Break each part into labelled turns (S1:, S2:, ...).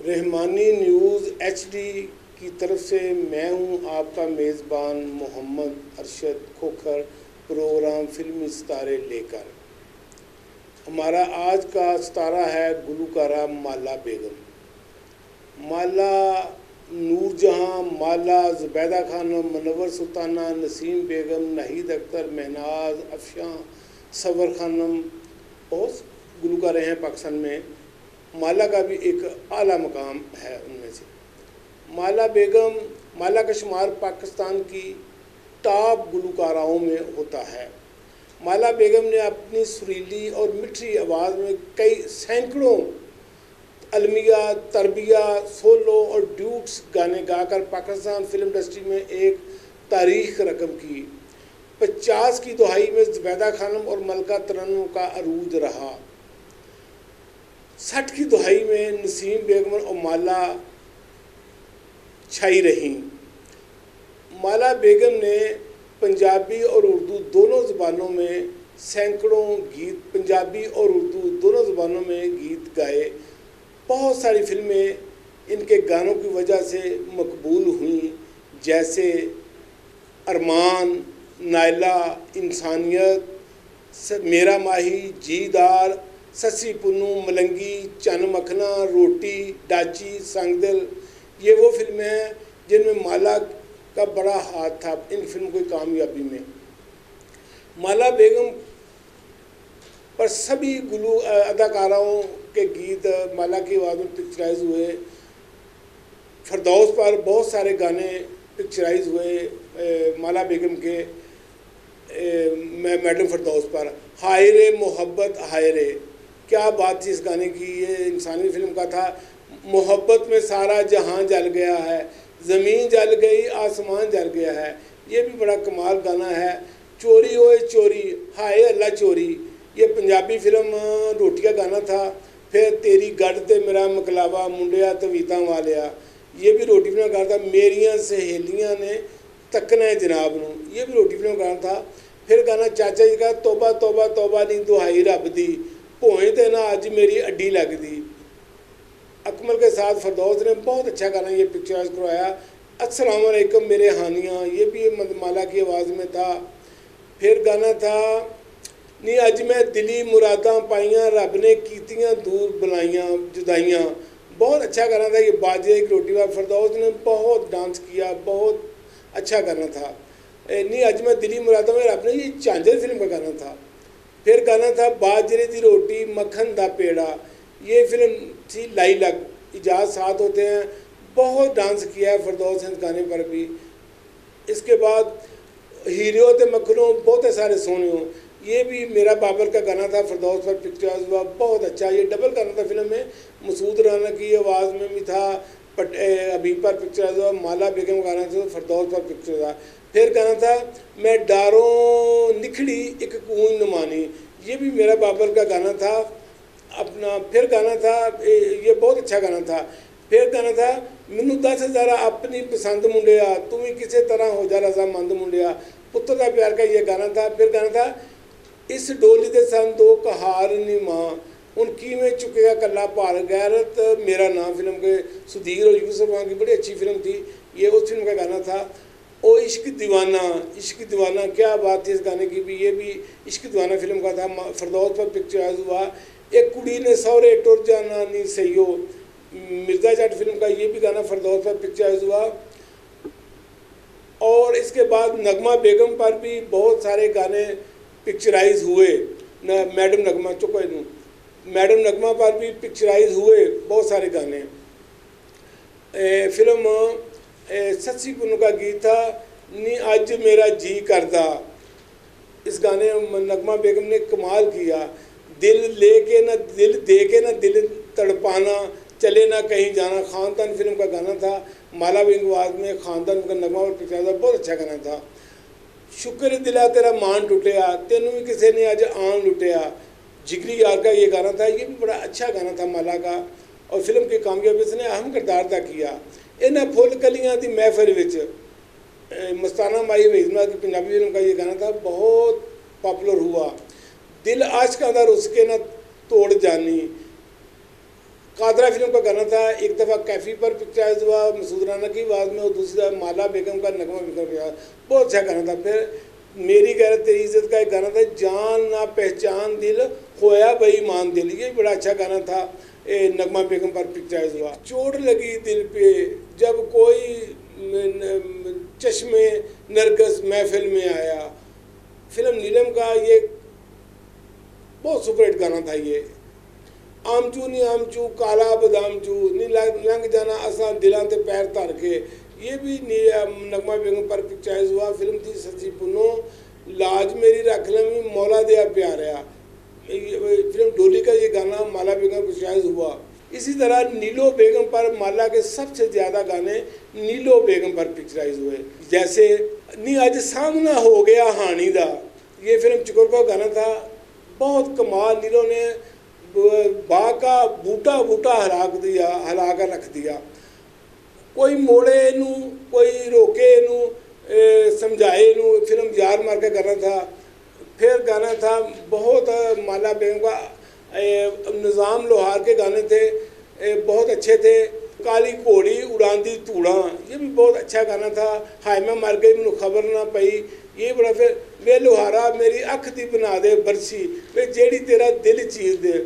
S1: Rahmani news HD की तरफ से मैं हूं आपका मेज़बान मोहम्मद अरशद खोखर, प्रोग्राम फिल्मी सितारे लेकर। हमारा आज का सितारा है गुलकारा माला बेगम। माला नूरजहां, माला ज़ुबैदा खानम, मनवर सुल्ताना, नसीम बेगम, नाहिद अख्तर, महनाज, अफशां, सवर खानम बहुत गुलकारे हैं पाकिस्तान में। माला का भी एक आला मकाम है उनमें से। माला बेगम, माला का शुमार पाकिस्तान की टॉप गुलकाराओं में होता है। माला बेगम ने अपनी सुरीली और मिठी आवाज़ में कई सैकड़ों अलमिया, तरबिया, सोलो और ड्यूट्स गाने गाकर पाकिस्तान फिल्म इंडस्ट्री में एक तारीख रकम की। 50 की दहाई में ज़ुबैदा खानम और मलका तरन्नुम का अरूज रहा। 60 की दहाई में नसीम बेगम और माला छाई रहीं। माला बेगम ने पंजाबी और उर्दू दोनों ज़बानों में सैकड़ों गीत, पंजाबी और उर्दू दोनों ज़बानों में गीत गाए। बहुत सारी फिल्में इनके गानों की वजह से मकबूल हुई, जैसे अरमान, नायला, इंसानियत, मेरा माही, जीदार, ससी पुन्नू, मलंगी, चन मखना, रोटी, डाची, संगदिल, ये वो फिल्में हैं जिनमें माला का बड़ा हाथ था इन फिल्मों की कामयाबी में। माला बेगम पर सभी अदाकाराओं के गीत माला की आवाज़ में पिक्चराइज हुए। फरदौस पर बहुत सारे गाने पिक्चराइज हुए माला बेगम के। मैडम फरदौस पर हाय रे मोहब्बत हाय रे, क्या बात थी इस गाने की। ये इंसानी फिल्म का था। मोहब्बत में सारा जहां जल गया है, ज़मीन जल गई, आसमान जल गया है, ये भी बड़ा कमाल गाना है। चोरी ओए चोरी, हाय अल्लाह चोरी, ये पंजाबी फिल्म रोटी का गाना था। फिर तेरी गढ़ ते मेरा मकलावा मुंडिया तवीता वालिया, ये भी रोटी फिल्म का गाना था। मेरिया सहेलियाँ ने तकना है जनाब नूं, ये भी रोटी फिल्म का गाना था। फिर गाना चाचा जी का तौबा तौबा तौबा नी दुहाई रब दी, भोए ते ना अज मेरी अड्डी लगदी। अकमल के साथ फरदौस ने बहुत अच्छा गाना ये पिक्चराइज करवाया। अस्सलाम वालेकुम मेरे हानियाँ, ये भी माला की आवाज़ में था। फिर गाना था नी अज मैं दिली मुरादां पाइयां, रब ने कीतियां दूर बुलाइयां जुदाइयां, बहुत अच्छा गाना था। ये बाजे की रोटी वाला फरदौस ने बहुत डांस किया, बहुत अच्छा गाना था। नी अज मैं दिली मुरादां में रब ने, ये झांझर फिल्म का गाना था। फिर गाना था बाजरे की रोटी मक्खन दा पेड़ा, ये फिल्म थी लाइलक, इजाज़ साथ होते हैं। बहुत डांस किया है फरदौस ने इस गाने पर भी। इसके बाद हीरो ते मखनों बहुत सारे सोनियों, ये भी मेरा बाबर का गाना था, फरदौस पर पिक्चराइज हुआ, बहुत अच्छा। ये डबल गाना था फिल्म में, मसूद राना की आवाज़ में भी था, अभी पर पिक्चराइज हुआ। माला बेगम का गाना था, फरदौस पर पिक्चर था। फिर गाना था मैं डारों निखड़ी एक कून नुमानी, ये भी मेरा बाबर का गाना था अपना। फिर गाना था ये बहुत अच्छा गाना था। फिर गाना था मैनू दस ज़रा अपनी पसंद मुंडिया, तू भी किसी तरह हो जा रजामंद मुंडिया, पुत्र का प्यार का ये गाना था। फिर गाना था इस डोली दे सन दो कहार नी मां, उनकी में चुकेगा कला भार गैरत मेरा नाम, फिल्म के सुधीर और यूसुफ खान की बड़ी अच्छी फिल्म थी। ये उस फिल्म का गाना था। ओ इश्क दीवाना, इश्क दीवाना, क्या बात थी इस गाने की भी, ये भी इश्क दीवाना फिल्म का था, फरदौस पर पिक्चराइज हुआ। एक कुड़ी ने सौरे टुर जाना नी सही, मिर्ज़ा जट फिल्म का ये भी गाना फरदौस पर पिक्चराइज हुआ। और इसके बाद नगमा बेगम पर भी बहुत सारे गाने पिक्चराइज हुए। मैडम नगमा चुकोनू, मैडम नगमा पर भी पिक्चराइज हुए बहुत सारे गाने। फिल्म ससी पुन्नू का गीत था नी अज मेरा जी करदा, इस गाने में नगमा बेगम ने कमाल किया। दिल लेके ना दिल दे के ना दिल तड़पाना, चले ना कहीं जाना, खानदान फिल्म का गाना था, माला बेगम की आवाज़ में, खानदान का नगमा और पिक्चर था, बहुत अच्छा गाना था। शुक्र दिला तेरा मान टुटिया, तेनू भी किसी ने अज आन लुटिया, जिगरी यार का ये गाना था, ये भी बड़ा अच्छा गाना था माला का। और फिल्म की कामयाबी इसने अहम किरदार अदा किया। इन्हें फुल कलियां की महफिल विच मस्ताना माई वेजमा की पंजाबी फिल्म का ये गाना था, बहुत पॉपुलर हुआ। दिल आशका दा रुस के ना तोड़ जानी, कादरा फिल्म का गाना था, एक दफ़ा कैफ़ी पर पिक्चराइज हुआ मसूद राना की आवाज़ में, और दूसरी दफ़ा माला बेगम का नगमा बेगम की आवाज़, बहुत अच्छा गाना था। फिर मेरी गैरत तेरी इज़्ज़त का एक गाना था, जान ना पहचान दिल खोया बेईमान दिल, ये बड़ा अच्छा गाना था, नगमा बेगम पर पिक्चराइज हुआ। चोट लगी दिल पे जब कोई चश्मे नरगस महफिल में आया, फिल्म नीलम का ये बहुत सुपरहिट गाना था। ये आमचू नी आमचू काला बदामचू नी लंघ जाना असा दिलां ते पैर धर के, ये भी नगमा बेगम पर पिक्चराइज हुआ। फिल्म थी सच्ची पुन्नो, लाज मेरी रख लवी मौला दिया प्यारिया, फिल्म डोली का ये गाना माला बेगम पिक्चराइज हुआ। इसी तरह नीलो बेगम पर माला के सबसे ज़्यादा गाने नीलो बेगम पर पिक्चराइज हुए, जैसे नी अज सामना हो गया हानी दा, ये फिल्म चुकर का गाना था, बहुत कमाल। नीलो ने बाग का बूटा बूटा हिला कर रख दिया, कोई मोड़े नू कोई रोके नू समझाए नू, फिल्म यार मार के गाना था। फिर गाना था बहुत माला बेगम का निज़ाम लोहार के गाने थे, बहुत अच्छे थे। काली घोड़ी उड़ांदी धूड़ा, ये भी बहुत अच्छा गाना था। हाय मैं मर गई मैनू खबर ना पई, ये बड़ा। फिर वे लोहारा मेरी अख दी बना दे बरसी, वे जेड़ी तेरा दिल चीर दे,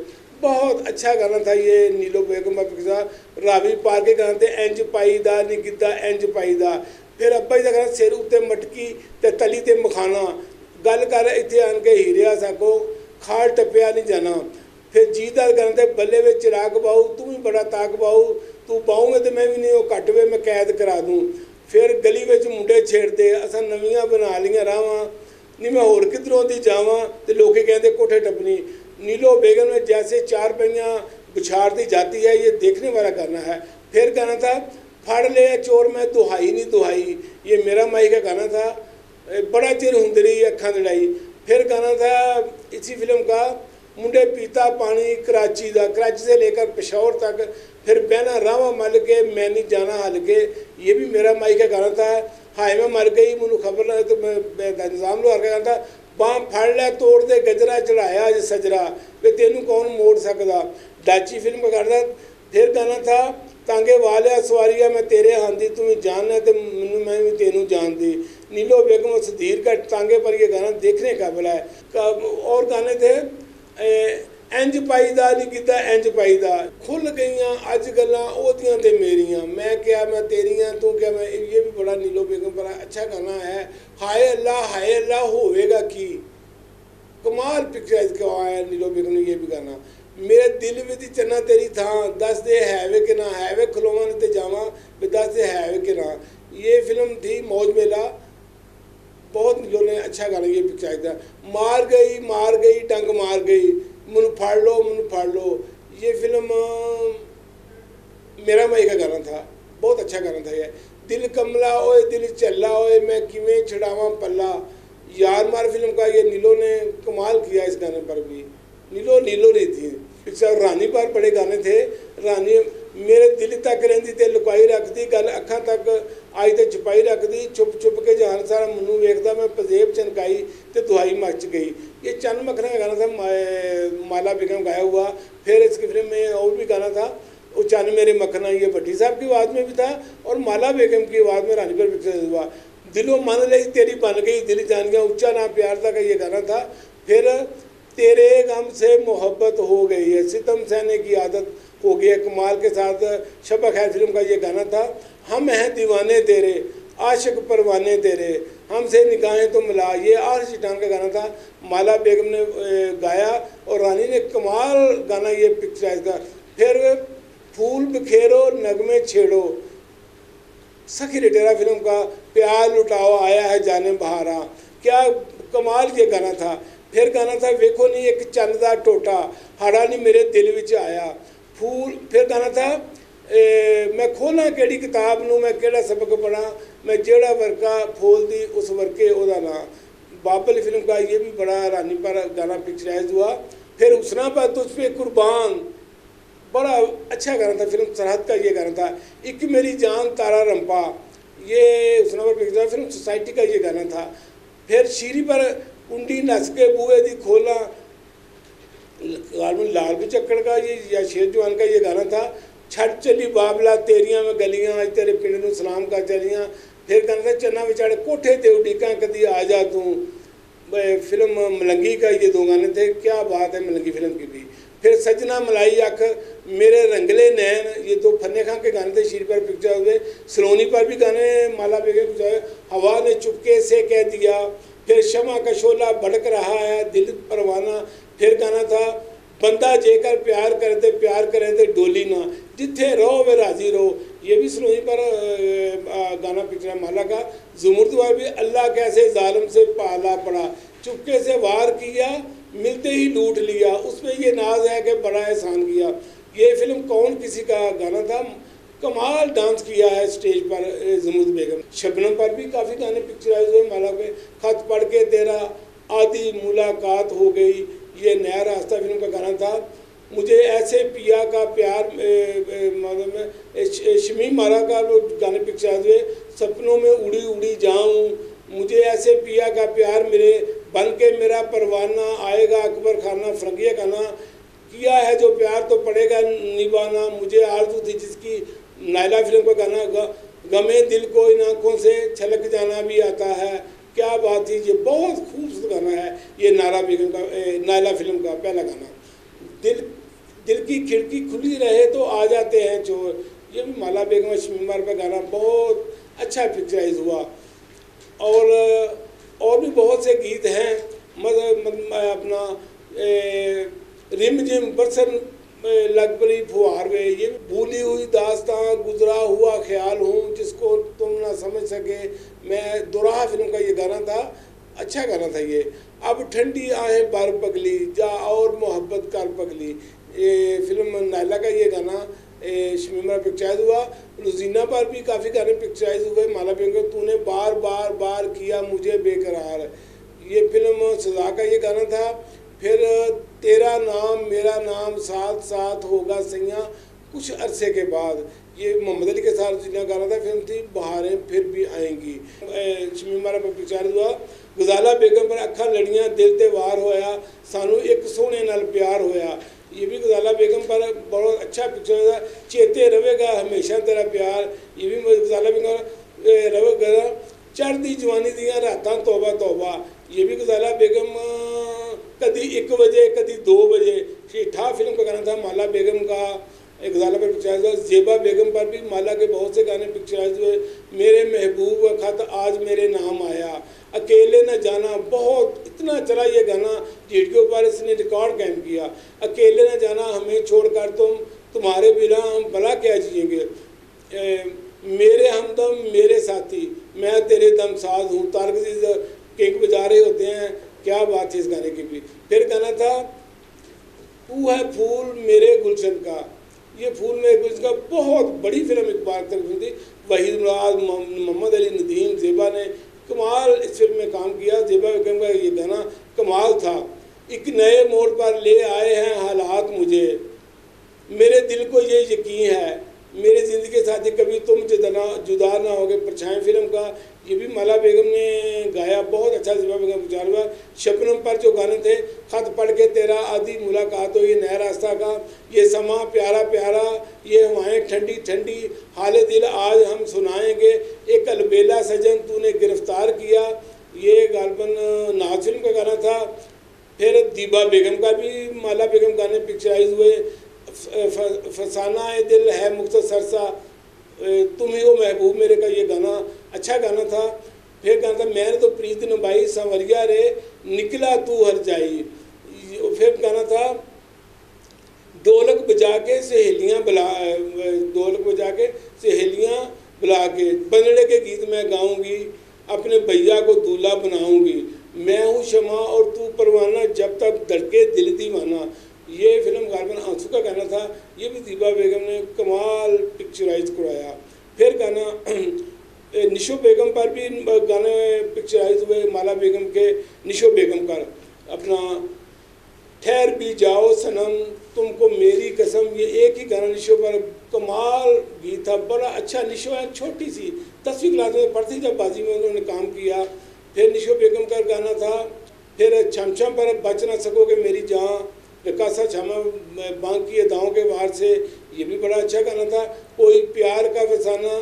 S1: बहुत अच्छा गाना था ये नीलो बेगम का। रावी पार के गाने थे, इंज पाई दा नी गिद्दा इंज पाई दा। फिर अब्बा जी का गाना सिर उत्ते मटकी ते तली ते मखाना, गल कर इत्थे आन के हीरिया साको खाल टप्पिया नहीं जाना। फिर जीदार गाने थे, बल्ले वे चिराग बाऊ तू भी बड़ा ताक बाऊ, तू पाऊंगे तो मैं भी नहीं, वो घट वे मैं कैद करा दूँ। फिर गली में मुंडे छेड़ते असा नवियां बना लिया रावां, नहीं मैं होर किधरों दी जावां तो लोग कहते कोठे टपनी। नीलो बेगम में जैसे चार पहियां बुछार दी जाती है, ये देखने वाला गाना है। फिर गाना था फड़ ले चोर मैं दुहाई नहीं दुहाई, ये मेरा माई का गाना था, बड़ा चिर हुंदी रही अखां दी लड़ाई। फिर गाना था इसी फिल्म का मुंडे पीता पानी कराची दा, कराची से लेकर पेशावर तक, फिर बहना रावा मल के मैं नहीं जाना हल के, ये भी मेरा माई का गाना था। हाय मैं मर गई मैनू खबर ना, तो मैं निज़ाम लोहार का गाना था, बांह फड़ लै तोड़ दे गजरा चढ़ाया अज सजरा, वे तेनू कौन मोड़ सकदा, डाची फिल्म का गाना। फिर गाना था तांगे वालिया सवारिया मैं तेरे हांदी तू भी जानना तो मैं भी तेनू जानती, नीलो बेगम सदीर का तांगे पर ये गाना देखने काबिल है। और गाने थे इंज पाई दा नहीं गिद्दा इंज पाई दा, खुल गईयां अज गल्लां ओदियां ते मेरियां, मैं क्या मैं तेरियां तू क्या मैं, ये भी बड़ा नीलो बेगम पर अच्छा गाना है। हाय अल्लाह होवेगा की, कमाल पिक्चराइज करवाया नीलो बेगम ने ये भी गाना। मेरे दिल में चन्ना तेरी थां दस दे है वे कि ना है वे खलोवां ते जावां वे दस दे है वे कि ना, ये फिल्म थी मौज मेला, बहुत लोगों ने अच्छा गाना ये पिक्चराइज था। मार गई टंग मार गई मैनू फाड़ लो, ये फिल्म मेरा माई का गाना था, बहुत अच्छा गाना था ये। दिल कमला ओए दिल चला ओए मैं किवें छड़ावां पल्ला, यार मार फिल्म का ये नीलो ने कमाल किया इस गाने पर भी। नीलो नहीं थी पिक्चर, रानी पर बड़े गाने थे। रानी मेरे दिल तक रहिंदी ते लुकाई रखदी, गल अखां तक आई ते छुपाई रखदी, चुप चुप के जहान सारा मैनू वेखदा मैं पजेब चनकाई ते दुहाई मच गई, ये चंद मखना का गाना था, माला बेगम गाया हुआ। फिर इसकी फिल्म में और भी गाना था वो चन मेरे मखना, ये भट्टी साहब की आवाज़ में भी था और माला बेगम की आवाज़ में रानी पर पिक्चर हुआ। दिलों मन लई तेरी बन गई दिल जान गया, ऊंचा ना प्यार था का ये गाना था। फिर तेरे गम से मोहब्बत हो गई है, सितम सहने की आदत हो गई है, कमाल के साथ शब खैर फिल्म का ये गाना था। हम हैं दीवाने तेरे आशिक परवाने तेरे हमसे निगाहें तो मिला, ये आर चिटान का गाना था, माला बेगम ने गाया और रानी ने कमाल गाना ये पिक्चराइज का। फिर फूल बिखेरो नगमे छेड़ो, सखी लुटेरा फिल्म का प्यार लुटाओ आया है जाने बहारा, क्या कमाल ये गाना था। फिर गाना था वेखो नहीं एक चंद दा टोटा हाड़ा नहीं मेरे दिल विच आया फूल। फिर गाना था मैं खोला केड़ी किताब नूं मैं केड़ा सबक पढ़ा, मैं जेड़ा वर्का फोल दी उस वर्के ओदा ना, बाबल फिल्म का ये भी बड़ा रानी पर गाना पिक्चराइज हुआ। फिर उसना पर तुझ पे कुर्बान, बड़ा अच्छा गाना था, फिल्म सरहद का ये गाना था। एक मेरी जान तारा रंपा, ये उसना पर पिक्चराइज, फिल्म सोसाइटी का ये गाना था। फिर शीरी पर कुंडी नस के बूहे दी खोला, लाल पिचक्कड़ का ये या शेर जवान का ये गाना था। छट चली बाबला तेरियां में गलियां, अज तेरे पिंड नूं सलाम कर चलियां। फिर गाना था चन्ना विचाड़े कोठे ते उड़ीकां, कदी आ जा तू। फिल्म मलंगी का ये 2 गाने थे, क्या बात है मलंगी फिल्म की भी। फिर सजना मलाई अख, मेरे रंगले नैन, ये 2 फन्ने खां के गाने थे शीर पर पिक्चर हुए। सलोनी पर भी गाने माला बेगम के, हवा ने चुपके से कह दिया। फिर शमा का शोला भड़क रहा है, दिल परवाना। फिर गाना था बंदा जेकर प्यार करे ते डोली ना, जिथे रहो वे राजी रहो, ये भी सलोनी पर गाना पिक्चर है माला का। जुमुर्द पर भी अल्लाह कैसे जालिम से पाला पड़ा, चुपके से वार किया मिलते ही लूट लिया, उसमें ये नाज है कि बड़ा एहसान किया। ये फिल्म कौन किसी का गाना था, कमाल डांस किया है स्टेज पर जुमुर्द बेगम। शबनम पर भी काफ़ी गाने पिक्चराइज हुए माला पे। खत पढ़ के तेरा आधी मुलाकात हो गई, ये नया रास्ता फिल्म का गाना था। मुझे ऐसे पिया का प्यार शमीम मारा का गाने पिक्चराइज हुए। सपनों में उड़ी उड़ी जाऊं, मुझे ऐसे पिया का प्यार मेरे बन के मेरा परवाना, आएगा अकबर खाना फरंगिया खाना, किया है जो प्यार तो पड़ेगा निभाना, मुझे आरज़ू थी जिसकी, नायला फिल्म का गाना। गमे दिल को इन आँखों से छलक जाना भी आता है, क्या बात थी। ये बहुत खूबसूरत गाना है, ये नायला बेगम का, नायला फिल्म का पहला गाना। दिल की खिड़की खुली रहे तो आ जाते हैं चोर, ये भी माला बेगम शमीमार पर गाना बहुत अच्छा पिक्चराइज हुआ। और भी बहुत से गीत हैं, अपना रिम जिम बरसन लग पड़ी फुहार वे, ये भूली हुई दास्तां गुजरा हुआ ख्याल हूँ, जिसको तुम ना समझ सके मैं, दोराहा फिल्म का ये गाना था, अच्छा गाना था ये। अब ठंडी आहें बार पगली, जा और मोहब्बत कर पगली, ये फिल्म नायला का ये गाना शमीमा पिक्चराइज हुआ। लुजीना पर भी काफ़ी गाने पिक्चराइज हुए माला बेगम। तूने बार बार बार किया मुझे बेकरार, ये फिल्म सजा का ये गाना था। फिर तेरा नाम मेरा नाम साथ साथ होगा सैया कुछ अरसे के बाद, ये मोहम्मद अली के साथ जिन्हें गाना था। फिल्म थी बहारें फिर भी आएंगी, शमीमा पर पिक्चराइज हुआ। गजाला बेगम पर अखा लड़ियाँ दिल ते वार होया, सानू एक सोहने नाल प्यार होया, ये भी गजाला बेगम पर बहुत अच्छा पिक्चर था। चेते रहेगा हमेशा तेरा प्यार, ये भी गजाला बेगम रहेगा। चढ़दी जवानी दियाँ रातां तौबा तौबा, ये भी गजाला बेगम, कदी 1 बजे कदी 2 बजे, ठीठा फिल्म का गाना था माला बेगम का, गजाला पर पिक्चराइज हुआ। जेबा बेगम पर भी माला के बहुत से गाने पिक्चराइज हुए। मेरे महबूब खत आज मेरे नाम आया, अकेले न जाना, बहुत इतना चला ये गाना, जेट के ऊपर इसने रिकॉर्ड कायम किया। अकेले न जाना हमें छोड़कर तुम्हारे बिना हम भला क्या जिएंगे, मेरे हमदम मेरे साथी मैं तेरे दम साज हूँ, तारक किंग बजा रहे होते हैं, क्या बात है इस गाने की भी। फिर गाना था तू है फूल मेरे गुलशन का, ये फूल मेरे गुलशन का बहुत बड़ी फिल्म इकबाल तक थी। वहीद मुराद, मोहम्मद अली नदीम, जेबा ने कमाल इस फिल्म में काम किया। जेबा बेगम का ये गाना कमाल था। एक नए मोड़ पर ले आए हैं हालात मुझे, मेरे दिल को ये यकीन है, मेरे ज़िंदगी के साथी कभी तुम जुदा ना होगे, परछाई फिल्म का, ये भी माला बेगम ने गाया, बहुत अच्छा जेबा बेगम गुजार हुआ। शबनम पर जो गाने थे, खत पढ़ के तेरा आधी मुलाकात हो, ये नया रास्ता का, ये समा प्यारा प्यारा, ये हवाएं ठंडी ठंडी, हाले दिल आज हम सुनाएंगे, एक अलबेला सजन तूने गिरफ्तार किया, ये गालबन नाज फिल्म का गाना था। फिर दीबा बेगम का भी माला बेगम गाने पिक्चराइज हुए। फसाना ए दिल है मुख्तसर सा, तुम ही हो महबूब मेरे का, ये गाना अच्छा गाना था। फिर गाना था मैंने तो प्रीत निभाई संवरिया रे निकला तू हर जाई। फिर गाना था ढोलक बजा के सहेलियाँ बुला, ढोलक बजा के सहेलियाँ बुला के, बंदड़े के गीत मैं गाऊंगी, अपने भैया को दूल्हा बनाऊंगी, मैं हूँ शमा और तू परवाना, जब तक धड़के दिल दीवाना, ये फिल्म गालबन आंसू का गाना था। ये भी दीबा बेगम ने कमाल पिक्चराइज कराया। फिर गाना निशो बेगम पर भी गाने पिक्चराइज हुए माला बेगम के। निशो बेगम का अपना ठहर भी जाओ सनम तुमको मेरी कसम, ये एक ही गाना निशो पर कमाल गीत था, बड़ा अच्छा। निशो है छोटी सी 10वीं क्लास में पढ़ती जब बाजी में उन्होंने काम किया। फिर निशो बेगम का गाना था फिर छम छम पर बच ना सकोगे मेरी जान, रकासा छामा बांकी दाँव के बाहर से, ये भी बड़ा अच्छा गाना था। कोई प्यार का फसाना,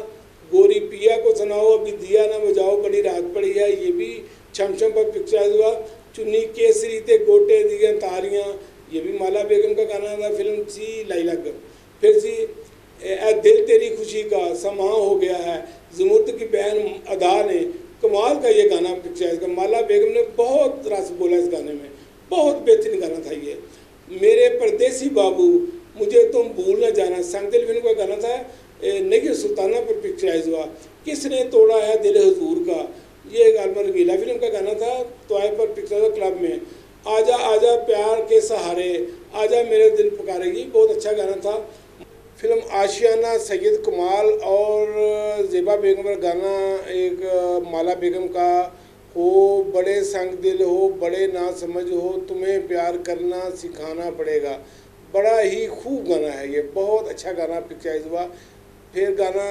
S1: गोरी पिया को सुनाओ, अभी दिया ना बजाओ, बड़ी रात पड़ी है, ये भी छम छम पर पिक्चराइज हुआ। चुन्नी केसरी ते गोटे दिया तारियाँ, ये भी माला बेगम का गाना था। फिल्म सी लाइलग। फिर सी ए दिल तेरी खुशी का समा हो गया है, ज़मुर्द की बहन अदा ने, कमाल का ये गाना पिक्चराइज का। माला बेगम ने बहुत रस बोला इस गाने में, बहुत बेहतरीन गाना था ये। मेरे परदेसी बाबू, मुझे तुम भूल न जाना, संगदिल फिल्म का गाना था। नगी सुल्ताना पर पिक्चराइज हुआ। किसने तोड़ा है दिल हुजूर का, ये गालमर रंगीला फिल्म का गाना था। तोय पर पिक्चराइज क्लब में। आजा आजा प्यार के सहारे, आजा मेरे दिल पुकारे, ये बहुत अच्छा गाना था। फिल्म आशियाना सैयद कमाल और ज़ेबा बेगम का गाना, एक माला बेगम का, हो बड़े संग दिल हो, बड़े ना समझ हो, तुम्हें प्यार करना सिखाना पड़ेगा, बड़ा ही खूब गाना है ये, बहुत अच्छा गाना पिक्चराइज हुआ। फिर गाना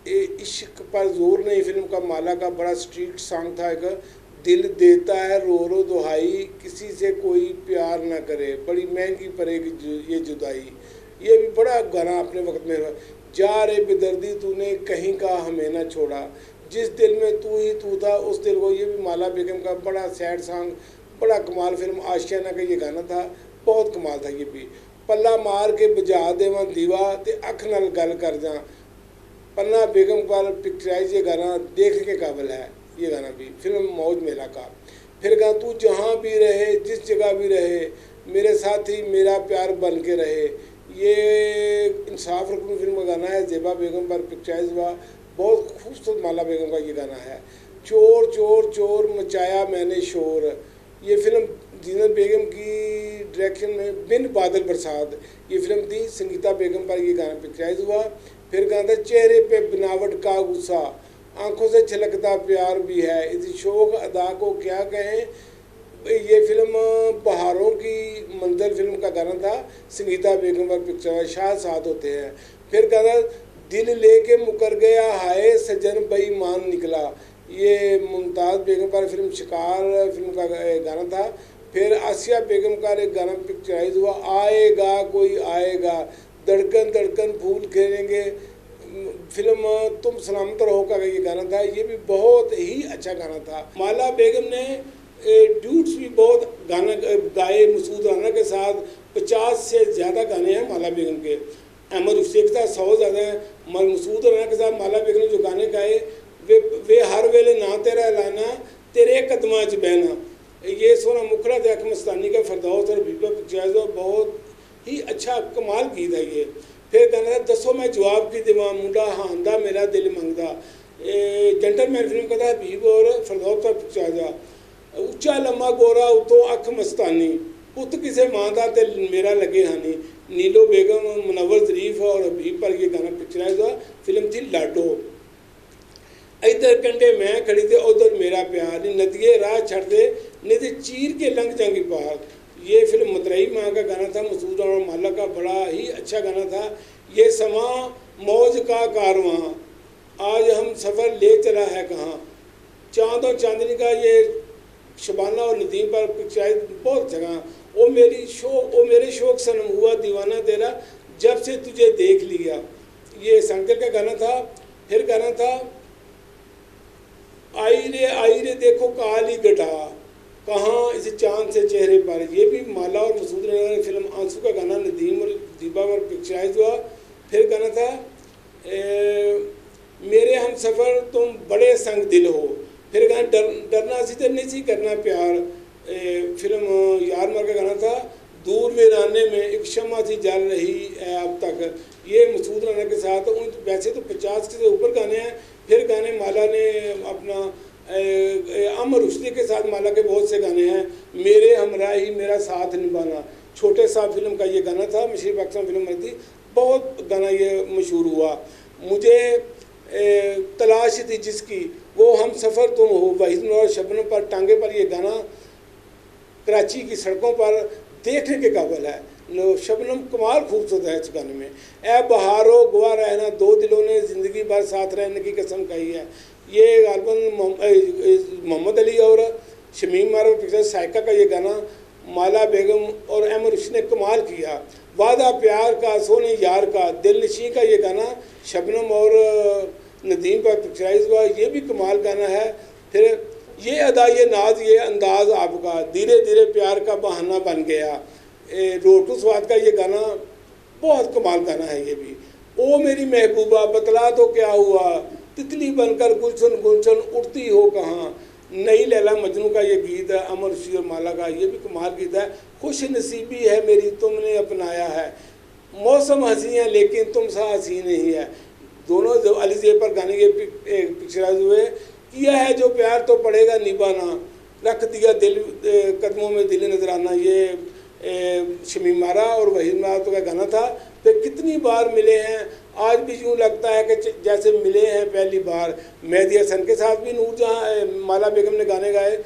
S1: इश्क पर जोर नहीं फिल्म का, माला का बड़ा स्ट्रीट सॉन्ग था एक। दिल देता है रो रो दुहाई, किसी से कोई प्यार ना करे, बड़ी महंगी पड़ेगी ये जुदाई, ये भी बड़ा गाना अपने वक्त में। जा रे बेदर्दी तूने कहीं का हमें ना छोड़ा, जिस दिल में तू ही तू था उस दिल को, ये भी माला बेगम का बड़ा सैड सॉन्ग, बड़ा कमाल। फिल्म आशियाना का ये गाना था, बहुत कमाल था ये भी। पल्ला मार के बजा देवा दीवा ते अख नाल गल कर जा, पन्ना बेगम पर पिक्चराइज ये गाना देखने के काबिल है ये गाना भी। फिल्म मौज मेला का। फिर गाना तू जहाँ भी रहे जिस जगह भी रहे, मेरे साथ ही मेरा प्यार बन के रहे, ये इंसाफ रकम फिल्म का गाना है। ज़ेबा बेगम पर पिक्चराइज हुआ, बहुत खूबसूरत माला बेगम का ये गाना है। चोर चोर चोर मचाया मैंने शोर, ये फिल्म जीनत बेगम की डायरेक्शन में बिन बादल बरसात, ये फिल्म थी। संगीता बेगम पर ये गाना पिक्चराइज हुआ। फिर गाना था चेहरे पे बनावट का गुस्सा, आंखों से छलकता प्यार भी है, इस शोक अदा को क्या कहें, ये फिल्म बहारों की मंजिल फिल्म का गाना था। संगीता बेगम पर पिक्चर शाह साथ होते हैं। फिर गाना दिल लेके मुकर गया हाय सजन बेईमान निकला, ये मुमताज़ बेगम पर फिल्म शिकार फिल्म का गाना था। फिर आसिया बेगम का एक गाना पिक्चराइज हुआ, आएगा कोई आएगा, धड़कन धड़कन फूल खेलेंगे, फिल्म तुम सलामत रहो का ये गाना था, ये भी बहुत ही अच्छा गाना था। माला बेगम ने ड्यूट्स भी बहुत गाना गाए मसूद राना के साथ, 50 से ज़्यादा गाने हैं माला बेगम के। अहमद हुसैन के साथ 100 ज़्यादा हैं। मसूद राना के साथ माला बेगम ने जो गाने गाए, वे हर वेले ना तेरा लाना, तेरे कदमां च बहना, ये सोना मुखड़ा थे अख मस्तानी का फरदौस और बीबा पिक्चराइज, बहुत ही अच्छा कमाल गीत है ये। फिर गाना था दसो मैं जवाब की देवा, मुंडा हांदा मेरा दिल मंगदा, जेंटलमैन फिल्म का था। हबीब और फरदौस का पिक्चराइज। उच्चा लम्मा गोरा उतो अख मस्तानी, पुत किसे मां दा ते मेरा लगे हानी, नीलो बेगम मुनव्वर ज़रीफ और हबीब पर ये गाना पिक्चराइज हुआ। फिल्म थी लाडो। इधर कंडे मैं खड़ी थे उधर मेरा प्यार, नदिये राह छड़ दे नहीं तो चीर के लंघ जाएंगी पार, ये फिल्म मतरई माँ का गाना था। मसूद और माला का बड़ा ही अच्छा गाना था। ये समा मौज का कारवां, आज हम सफ़र ले चला है कहाँ, चाँद और चांदनी का ये शबाना और नदीम पर पिक्चराइज बहुत जगह। ओ मेरे शौक सनम हुआ दीवाना तेरा, जब से तुझे देख लिया, ये संकल का गाना था। फिर गाना था आई रे देखो काली गढ़ा, कहाँ इस चांद से चेहरे पर, ये भी माला और मसूद ने फिल्म आंसू का गाना नदीम और दीबा पर पिक्चराइज हुआ। फिर गाना था मेरे हम सफ़र तुम बड़े संग दिल हो। फिर गाना डरना सी तो नहीं सी करना प्यार, फिल्म यार मर का गाना था। दूर वीराने में एक शम्मा सी जल रही है अब तक, ये मसूद राना के साथ। वैसे तो 50 से ऊपर गाने हैं। फिर गाने माला ने अपना अमर रुश्दी के साथ माला के बहुत से गाने हैं। मेरे हमरा ही मेरा साथ निभाना, छोटे साहब फिल्म का ये गाना था। मशरफ अकरम फिल्म में थी, बहुत गाना ये मशहूर हुआ। मुझे तलाश थी जिसकी वो हम सफ़र तुम हो, वहीद और शबनम पर टांगे पर ये गाना कराची की सड़कों पर देखने के काबिल है। शबनम कमाल खूबसूरत है इस गाने में। ए बहारो गुआ रहना, दो दिलों ने ज़िंदगी भर साथ रहने की कसम कही है, ये गालबन मोहम्मद अली और शमीम मारो पिक्चर साइका का ये गाना। माला बेगम और अहमद रशीद ने कमाल किया। वादा प्यार का सोने यार का दिल नशी का ये गाना शबनम और नदीम पर पिक्चराइज हुआ, ये भी कमाल गाना है। फिर ये अदा ये नाज ये अंदाज आपका धीरे धीरे प्यार का बहाना बन गया, रोटू स्वाद का ये गाना बहुत कमाल गाना है। ये भी ओ मेरी महबूबा बतला तो क्या हुआ, तितली बनकर गुलशन गुलशन उड़ती हो कहाँ, नई लैला मजनू का ये गीत है अमर रशीद और माला का, ये भी कमाल गीत है। खुश नसीबी है मेरी तुमने अपनाया है, मौसम हंसी है लेकिन तुम सा हंसी नहीं है। दोनों जो अली जेब पर गाने के पिक्चराइज हुए। किया है जो प्यार तो पड़ेगा निभाना, रख दिया दिल कदमों में दिल नजराना, ये शमीम आरा और वहीद रात का गाना था। फिर कितनी बार मिले हैं आज भी यूँ लगता है कि जैसे मिले हैं पहली बार, मेहदी हसन के साथ भी नूरजहां माला बेगम ने गाने गाए।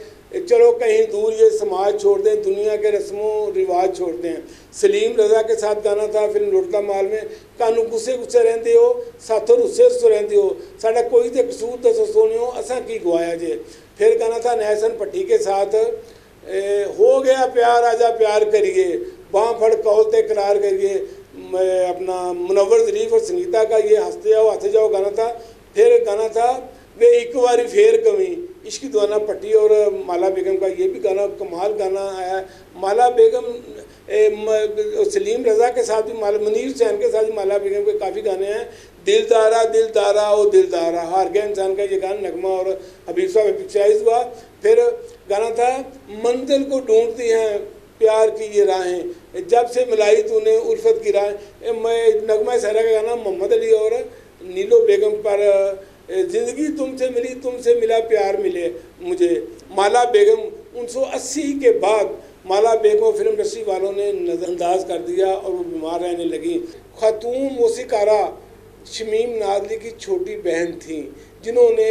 S1: चलो कहीं दूर ये समाज छोड़ दें, दुनिया के रस्मों रिवाज छोड़ दें, सलीम रज़ा के साथ गाना था फिल्म लुटता माल में। कानू गुस्से गुस्से रहते हो साथों रुस्से रुस्से रहते हो, साडा कोई तो कसूर दसो सोने हो असा की गवाया जे। फिर गाना था नहसन पट्टी के साथ हो गया प्यार आजा प्यार करिए, बाँ फड़ कौल ते करार करिए, अपना मुनव्वर ज़रीफ और संगीता का ये हंसते जाओ आते जाओ गाना था। फिर गाना था वे एक बारी फेर कमी इश्क दीवाना पट्टी और माला बेगम का, ये भी गाना कमाल गाना आया। माला बेगम सलीम रज़ा के साथ भी मुनीर हुसैन के साथ भी माला बेगम के काफ़ी गाने हैं। दिलदारा दिलदारा ओ दिलदारा हार गया इंसान का ये गाना नगमा और हबीब साहब में पिक्चराइज हुआ। फिर गाना था मंजिल को ढूंढती हैं प्यार की ये राहें, जब से मिलाई तूने उल्फत की राहें। नगमा सहरा का गाना मोहम्मद अली और नीलो बेगम पर, ज़िंदगी तुमसे मिली तुमसे मिला प्यार मिले मुझे। माला बेगम 1980 के बाद माला बेगम फिल्म इंडस्ट्री वालों ने नज़रअंदाज कर दिया और वो बीमार रहने लगी। खातून मौसीकारा शमीम नादली की छोटी बहन थी जिन्होंने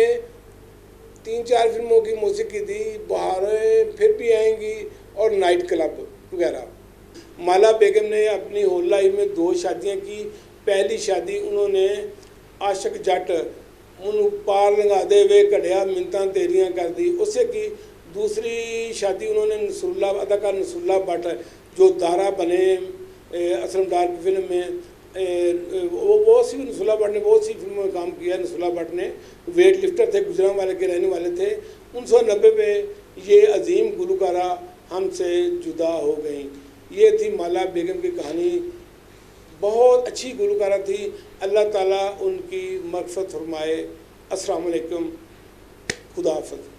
S1: 3-4 फिल्मों की मौसीकी दी, बहारें फिर भी आएंगी और नाइट क्लब वगैरह। माला बेगम ने अपनी होल लाइफ में 2 शादियाँ की। पहली शादी उन्होंने आशिक जट उन पार लंघा दे वे घड़िया मिन्नतां तेरियां कर दी उससे की। दूसरी शादी उन्होंने नसरुल्ला अदाकार नसरुल्ला भट्ट जो दारा बने असलम डार की फिल्म में, वो सी नसरुल्ला भट्ट ने बहुत सी फिल्मों में काम किया। नसरुल्ला भट्ट ने वेट लिफ्टर थे, गुजरांवाले के रहने वाले थे। 1990 में ये अजीम गुलकारा हमसे जुदा हो गई। ये थी माला बेगम की कहानी, बहुत अच्छी गुलकारा थी। अल्लाह ताला उनकी मग़फ़िरत फरमाए। अस्सलाम वालेकुम, खुदा हाफ़िज़।